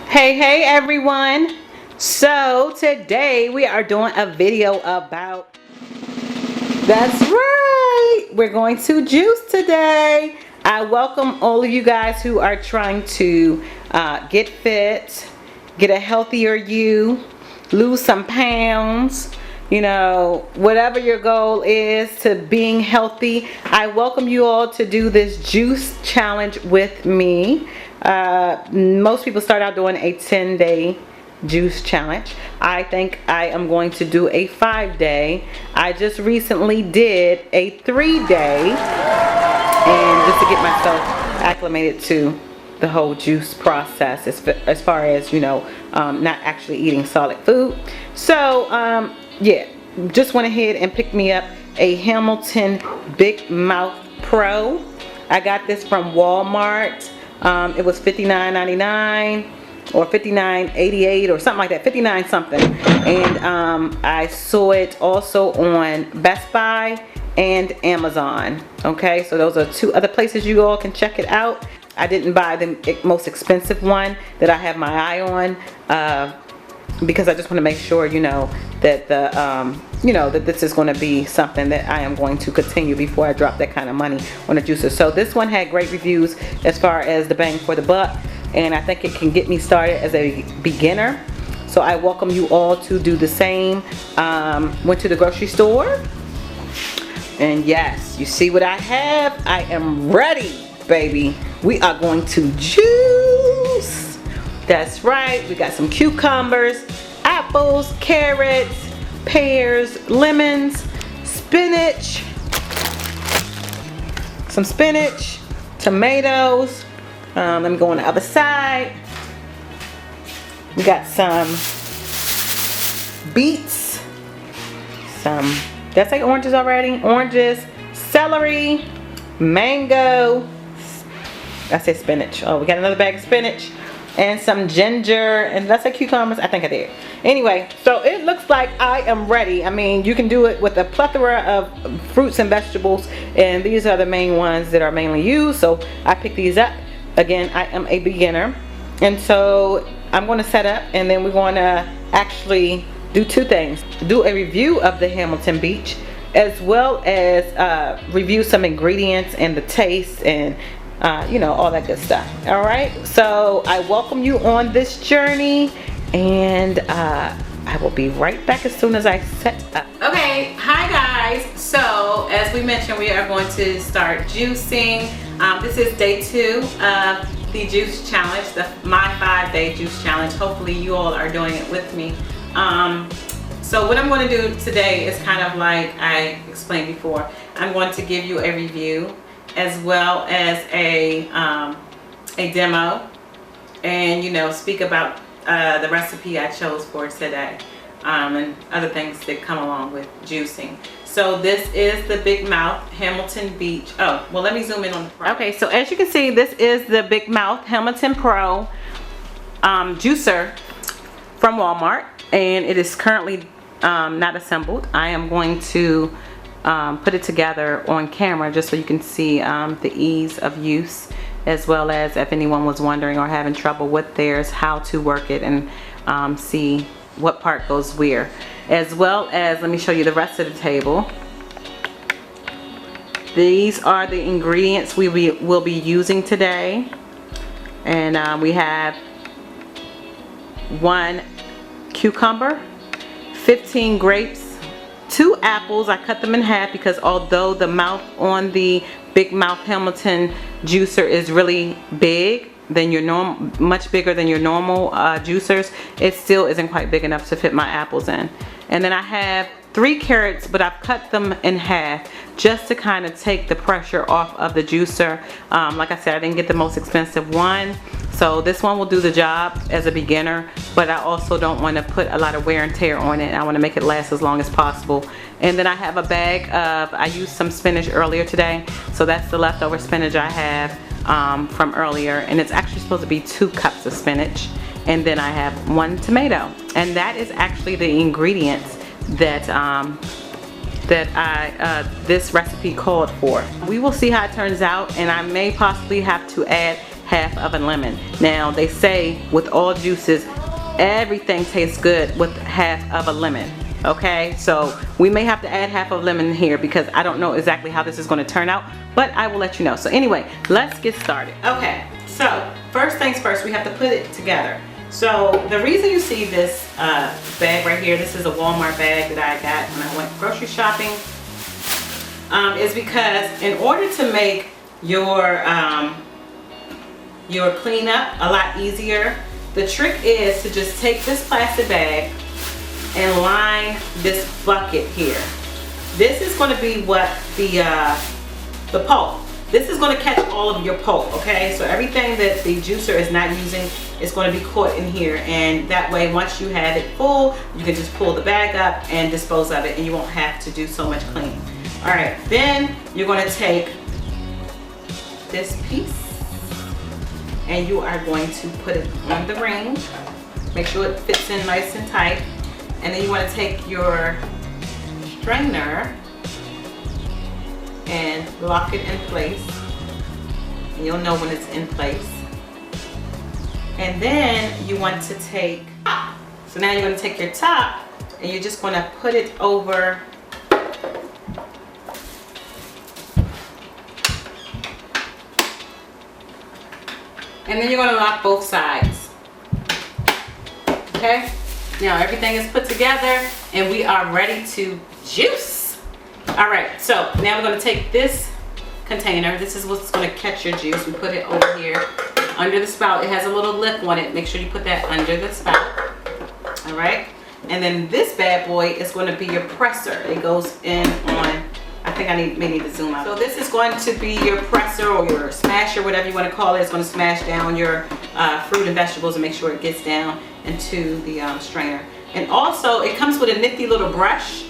Hey everyone. So today we are doing a video about, that's right, we're going to juice today. I welcome all of you guys who are trying to get fit, get a healthier you, lose some pounds, you know, whatever your goal is to being healthy. I welcome you all to do this juice challenge with me. Most people start out doing a 10-day juice challenge. I think I am going to do a 5-day. I just recently did a 3-day, and just to get myself acclimated to the whole juice process as far as, you know, not actually eating solid food. So yeah, just went ahead and picked me up a Hamilton Big Mouth Pro. I got this from Walmart. It was $59.99 or $59.88 or something like that, 59 something. And I saw it also on Best Buy and Amazon. Okay, so those are two other places you all can check it out. I didn't buy the most expensive one that I have my eye on, because I just want to make sure, you know, that the that this is going to be something that I am going to continue before I drop that kind of money on a juicer. So this one had great reviews as far as the bang for the buck, and I think it can get me started as a beginner. So I welcome you all to do the same. Went to the grocery store, and yes, you see what I have. I am ready, baby. We are going to juice. That's right. We got some cucumbers, apples, carrots, pears, lemons, spinach, some spinach, tomatoes. Let me go on the other side. We got some beets, did I say oranges already? Oranges, celery, mango. I said spinach. Oh, we got another bag of spinach. And some ginger, and that's like cucumbers. I think I did. Anyway, so it looks like I am ready. I mean, you can do it with a plethora of fruits and vegetables, and these are the main ones that are mainly used. So I picked these up. Again, I am a beginner, and so I'm going to set up, and then we're going to actually do two things: do a review of the Hamilton Beach, as well as review some ingredients and the taste and you know, all that good stuff. All right, so I welcome you on this journey, and I will be right back as soon as I set up. Okay, hi guys. So as we mentioned, we are going to start juicing. This is day 2 of the juice challenge, my 5-day juice challenge. Hopefully you all are doing it with me. So what I'm going to do today is kind of like I explained before. I'm going to give you a review, as well as a demo, and, you know, speak about the recipe I chose for today, and other things that come along with juicing. So this is the Big Mouth Hamilton Beach. Oh, well, let me zoom in on the Pro. Okay, so as you can see, this is the Big Mouth Hamilton Pro juicer from Walmart, and it is currently not assembled. I am going to put it together on camera just so you can see the ease of use, as well as if anyone was wondering or having trouble with theirs, how to work it and see what part goes where. As well as, let me show you the rest of the table. These are the ingredients we will be using today, and we have 1 cucumber, 15 grapes, 2 apples. I cut them in half because although the mouth on the Big Mouth Hamilton juicer is really big than your much bigger than your normal juicers, it still isn't quite big enough to fit my apples in. And then I have 3 carrots, but I've cut them in half just to kind of take the pressure off of the juicer. Like I said, I didn't get the most expensive one, so this one will do the job as a beginner, but I also don't want to put a lot of wear and tear on it. I want to make it last as long as possible. And then I have a bag of, I used some spinach earlier today, so that's the leftover spinach I have from earlier, and it's actually supposed to be 2 cups of spinach. And then I have 1 tomato, and that is actually the ingredients that this recipe called for. We will see how it turns out, and I may possibly have to add half of a lemon. Now they say with all juices, everything tastes good with half of a lemon. Okay, so we may have to add half of a lemon here because I don't know exactly how this is going to turn out, but I will let you know. So anyway, let's get started. Okay, so first things first, we have to put it together. So the reason you see this bag right here, this is a Walmart bag that I got when I went grocery shopping, is because in order to make your cleanup a lot easier, the trick is to just take this plastic bag and line this bucket here. This is going to be what the pulp. This is going to catch all of your pulp, okay? So everything that the juicer is not using is going to be caught in here, and that way once you have it full, you can just pull the bag up and dispose of it, and you won't have to do so much cleaning. All right, then you're going to take this piece and you are going to put it on the ring. Make sure it fits in nice and tight. And then you want to take your strainer and lock it in place. And you'll know when it's in place. And then you want to take, so now you're going to take your top and you're just going to put it over and then you're going to lock both sides. Okay? Now everything is put together and we are ready to juice. All right, so now we're going to take this container. This is what's going to catch your juice. We put it over here under the spout. It has a little lip on it. Make sure you put that under the spout. All right, and then this bad boy is going to be your presser. It goes in on, I think I may need to zoom out. So this is going to be your presser or your smasher, whatever you want to call it. It's going to smash down your fruit and vegetables and make sure it gets down into the strainer. And also it comes with a nifty little brush,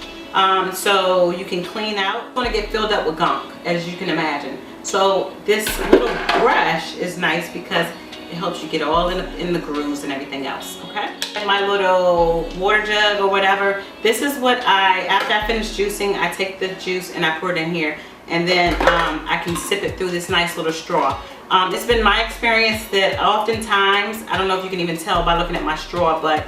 so you can clean out. It's going to get filled up with gunk, as you can imagine. So this little brush is nice because it helps you get all in the grooves and everything else. Okay, and my little water jug or whatever, this is what after I finish juicing, I take the juice and I pour it in here, and then I can sip it through this nice little straw. It's been my experience that oftentimes, I don't know if you can even tell by looking at my straw, but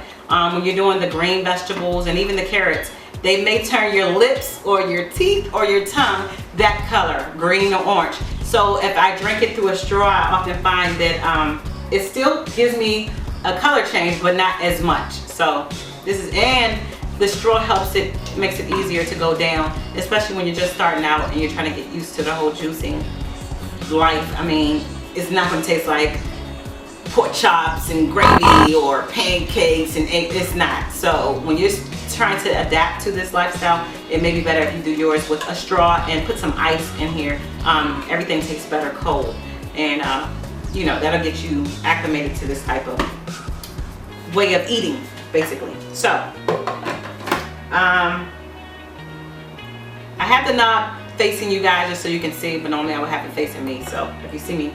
when you're doing the green vegetables and even the carrots, they may turn your lips or your teeth or your tongue that color, green or orange. So if I drink it through a straw, I often find that it still gives me a color change, but not as much. So this is, and the straw helps it, makes it easier to go down, especially when you're just starting out and you're trying to get used to the whole juicing life. I mean, it's not going to taste like pork chops and gravy or pancakes and egg. It's not. So when you're trying to adapt to this lifestyle, it may be better if you do yours with a straw and put some ice in here. Everything tastes better cold, and you know, that'll get you acclimated to this type of way of eating, basically. So I have the knob facing you guys just so you can see, but normally I would have it facing me. So if you see me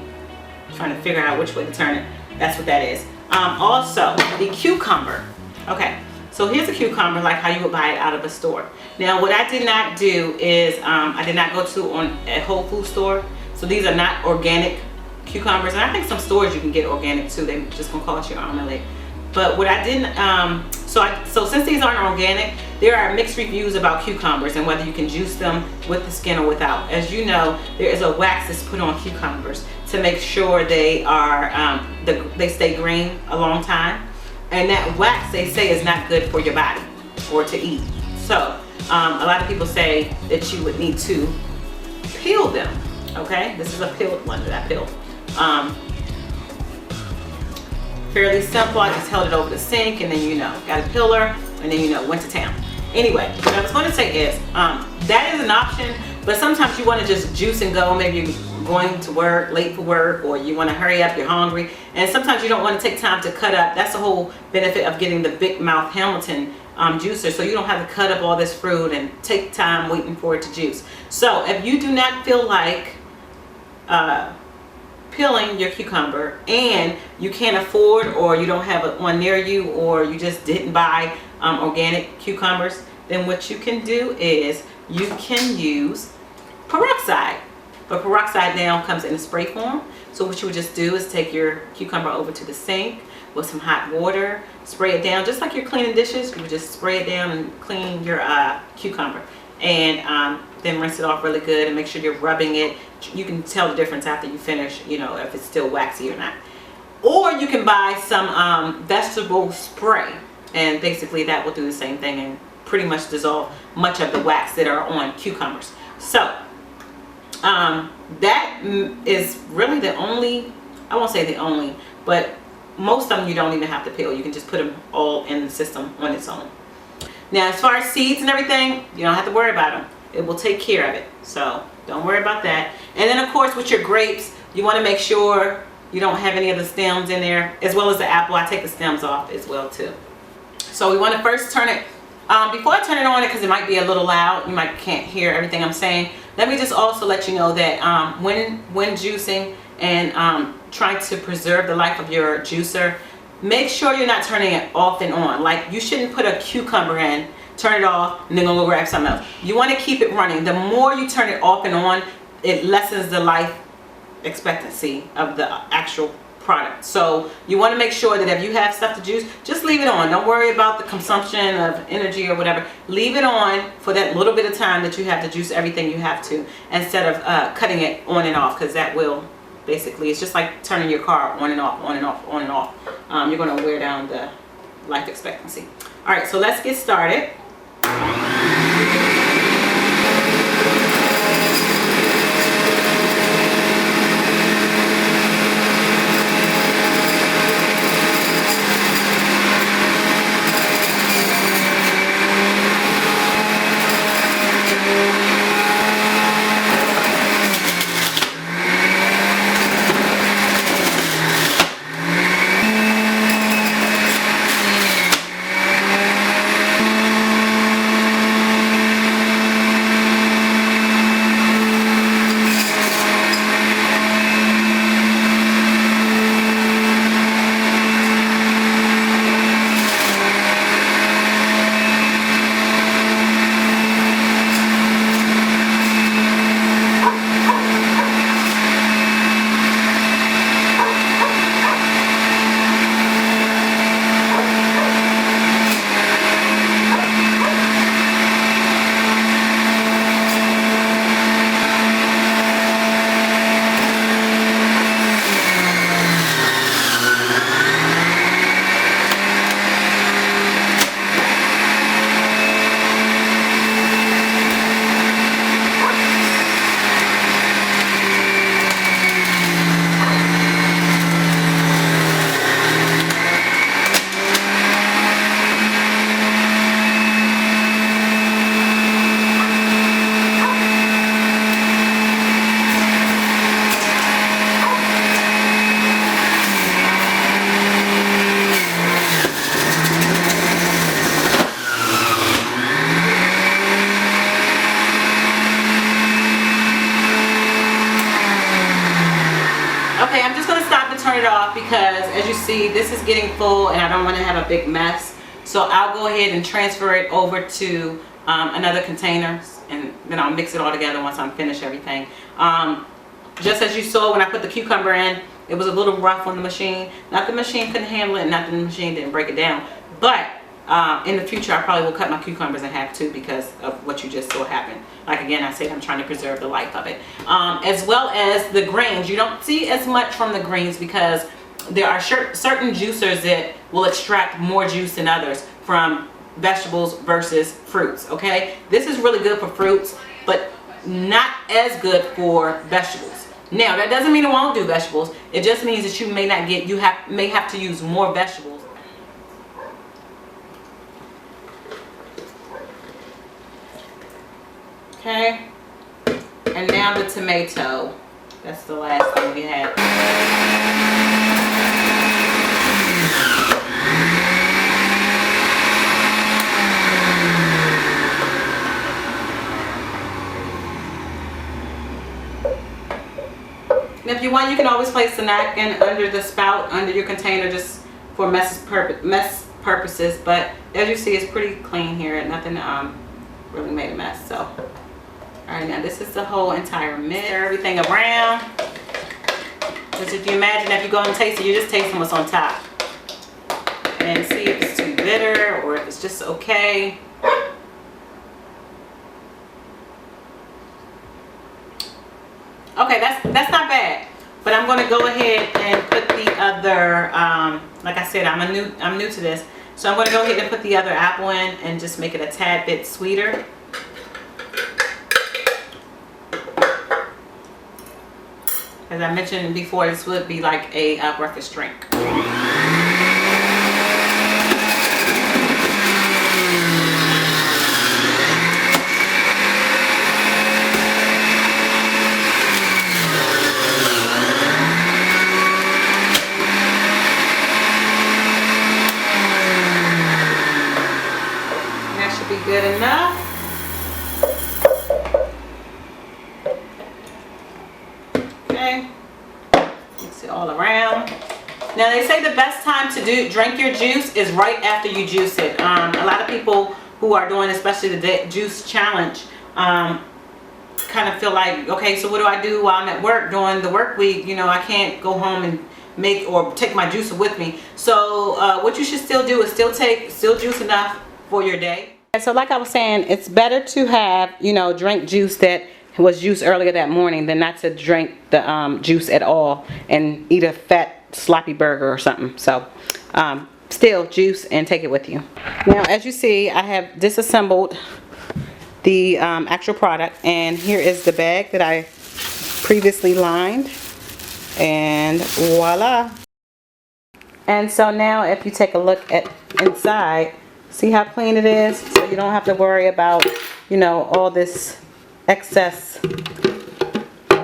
trying to figure out which way to turn it, that's what that is. Also, the cucumber. Okay, so here's a cucumber like how you would buy it out of a store. Now what I did not do is I did not go to a Whole Food store. So these are not organic cucumbers, and I think some stores you can get organic too. They just gonna cost you an arm and leg. But what I didn't, so since these aren't organic, there are mixed reviews about cucumbers and whether you can juice them with the skin or without. As you know, there is a wax that's put on cucumbers to make sure they are they stay green a long time, and that wax, they say, is not good for your body or to eat. So a lot of people say that you would need to peel them. Okay, this is a peeled one that I peeled. Fairly simple. I just held it over the sink, and then, you know, got a peeler, and then, you know, went to town. Anyway, what I was going to say is that is an option, but sometimes you want to just juice and go. Maybe you're going to work, late for work, or you want to hurry up, you're hungry, and sometimes you don't want to take time to cut up. That's the whole benefit of getting the Big Mouth Hamilton juicer, so you don't have to cut up all this fruit and take time waiting for it to juice. So if you do not feel like peeling your cucumber, and you can't afford, or you don't have one near you, or you just didn't buy organic cucumbers, then what you can do is you can use peroxide. But peroxide now comes in a spray form, So what you would just do is take your cucumber over to the sink with some hot water, spray it down just like you're cleaning dishes. You would just spray it down and clean your cucumber, and then rinse it off really good and make sure you're rubbing it. You can tell the difference after you finish, you know, if it's still waxy or not. Or you can buy some vegetable spray, and basically that will do the same thing and pretty much dissolve much of the wax that are on cucumbers. So that is really the only, I won't say the only, but most of them you don't even have to peel. You can just put them all in the system on its own. Now as far as seeds and everything, you don't have to worry about them. It will take care of it, so don't worry about that. And then of course with your grapes, you want to make sure you don't have any of the stems in there, as well as the apple. I take the stems off as well too. So we want to first turn it, before I turn it on it, because it might be a little loud, you can't hear everything I'm saying. Let me just also let you know that when juicing and trying to preserve the life of your juicer, make sure you're not turning it off and on. Like, you shouldn't put a cucumber in, turn it off, and then go grab something else. You want to keep it running. The more you turn it off and on, it lessens the life expectancy of the actual product. So you want to make sure that if you have stuff to juice, just leave it on. Don't worry about the consumption of energy or whatever. Leave it on for that little bit of time that you have to juice everything you have to, instead of cutting it on and off, because that will basically, it's just like turning your car on and off, on and off, on and off. You're going to wear down the life expectancy. All right, so let's get started. Okay, I'm just going to stop and turn it off because, as you see, this is getting full and I don't want to have a big mess. So I'll go ahead and transfer it over to another container, and then I'll mix it all together once I'm finished everything. Just as you saw when I put the cucumber in, it was a little rough on the machine. Not the machine couldn't handle it, not the machine didn't break it down. But in the future, I probably will cut my cucumbers in half too, because of what you just saw happen. Like again, I said, I'm trying to preserve the life of it. As well as the grains. You don't see as much from the greens because there are certain juicers that will extract more juice than others from vegetables versus fruits. Okay, this is really good for fruits, but not as good for vegetables. Now, that doesn't mean it won't do vegetables. It just means that you may not get, may have to use more vegetables. Okay, and now the tomato. That's the last thing we had. And if you want, you can always place the napkin under the spout, under your container, just for mess purposes. But as you see, it's pretty clean here. Nothing really made a mess. So, all right, now this is the whole entire mix. Stir everything around. Because if you imagine, if you go and taste it, you're just tasting what's on top. And see if it's too bitter or if it's just okay. Okay, that's not bad. But I'm going to go ahead and put the other, like I said, I'm new to this. So I'm going to go ahead and put the other apple in and just make it a tad bit sweeter. As I mentioned before, this would be like a breakfast drink. Good enough. Okay, mix it all around. Now they say the best time to drink your juice is right after you juice it. A lot of people who are doing, especially the juice challenge, kind of feel like, okay, so what do I do while I'm at work during the work week? You know, I can't go home and make or take my juicer with me. So what you should still do is still juice enough for your day. So like I was saying, it's better to have, you know, drink juice that was juiced earlier that morning than not to drink the juice at all and eat a fat sloppy burger or something. So still juice and take it with you. Now as you see, I have disassembled the actual product, and here is the bag that I previously lined, and voila. And so now if you take a look at inside, see how clean it is? So you don't have to worry about, you know, all this excess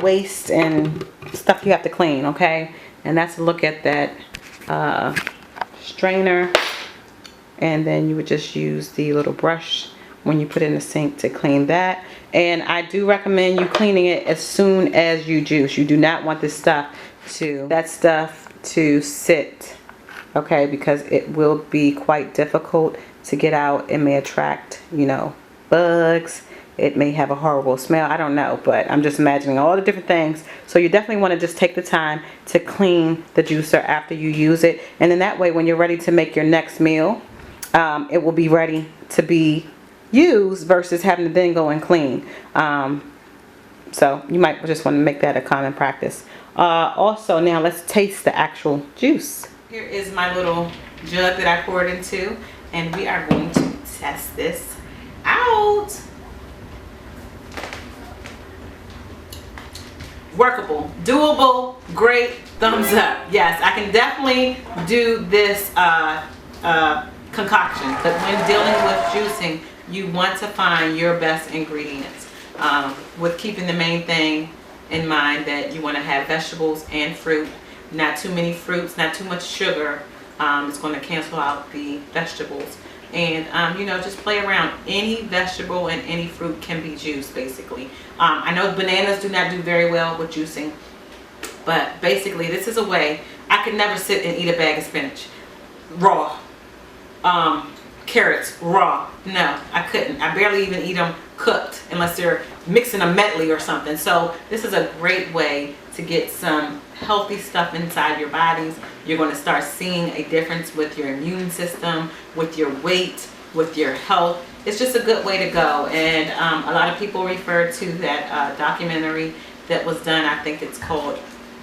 waste and stuff you have to clean, okay? And that's a look at that strainer. And then you would just use the little brush when you put it in the sink to clean that. And I do recommend you cleaning it as soon as you juice. You do not want this stuff to sit, okay? Because it will be quite difficult to get out. It may attract, you know, bugs. It may have a horrible smell. I don't know, but I'm just imagining all the different things. So you definitely want to just take the time to clean the juicer after you use it. And then that way, when you're ready to make your next meal, it will be ready to be used versus having to then go and clean. So you might just want to make that a common practice. Also, now let's taste the actual juice. Here is my little jug that I poured into, and we are going to test this out. Workable, doable, great, thumbs up. Yes, I can definitely do this concoction, but when dealing with juicing, you want to find your best ingredients, with keeping the main thing in mind that you want to have vegetables and fruit. Not too many fruits, not too much sugar. It's going to cancel out the vegetables. And you know, just play around. Any vegetable and any fruit can be juiced, basically. I know bananas do not do very well with juicing, but basically this is a way. I could never sit and eat a bag of spinach raw. Carrots raw. No, I couldn't. I barely even eat them cooked unless they're mixing a medley or something. So this is a great way to get some healthy stuff inside your bodies. You're going to start seeing a difference with your immune system, with your weight, with your health. It's just a good way to go. And a lot of people refer to that documentary that was done. I think it's called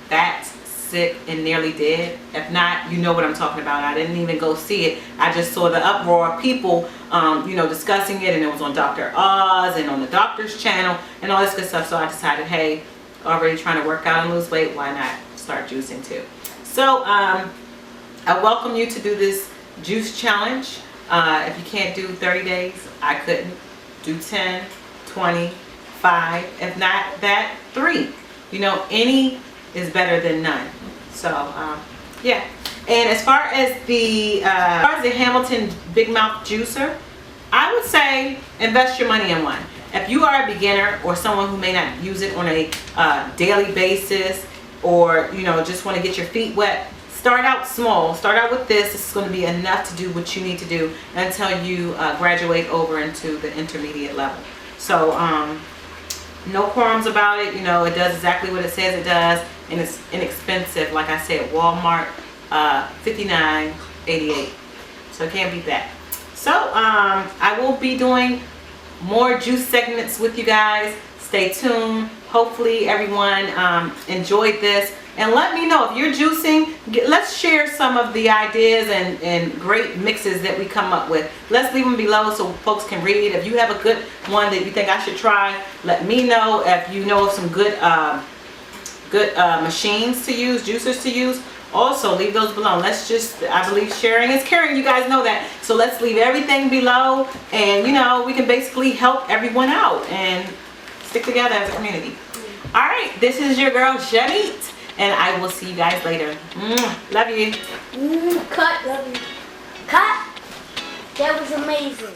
Fat, Sick, and Nearly Dead. If not, you know what I'm talking about. I didn't even go see it. I just saw the uproar of people you know, discussing it, and it was on Dr. Oz and on the doctor's channel and all this good stuff. So I decided, hey, already trying to work out and lose weight, why not start juicing too? So I welcome you to do this juice challenge. If you can't do 30 days, I couldn't. Do 10, 20, 5, if not that, 3. You know, any is better than none. So yeah. And as far as the Hamilton Big Mouth Juicer, I would say invest your money in one. If you are a beginner or someone who may not use it on a daily basis, or you know, just want to get your feet wet, start out small. Start out with this. This is going to be enough to do what you need to do until you graduate over into the intermediate level. So No qualms about it. You know, it does exactly what it says it does, and it's inexpensive. Like I said, Walmart, $59.88. So I can't beat that. So I will be doing more juice segments with you guys. Stay tuned. Hopefully everyone enjoyed this, and let me know if you're juicing. Let's share some of the ideas and great mixes that we come up with. Let's leave them below so folks can read. If you have a good one that you think I should try, let me know. If you know of some good machines to use, juicers to use, also leave those below. Let's just, I believe sharing is caring, you guys know that. So let's leave everything below, and you know, we can basically help everyone out and stick together as a community. All right, this is your girl Shaneet, and I will see you guys later. Love you. Cut. Love you. Cut. That was amazing.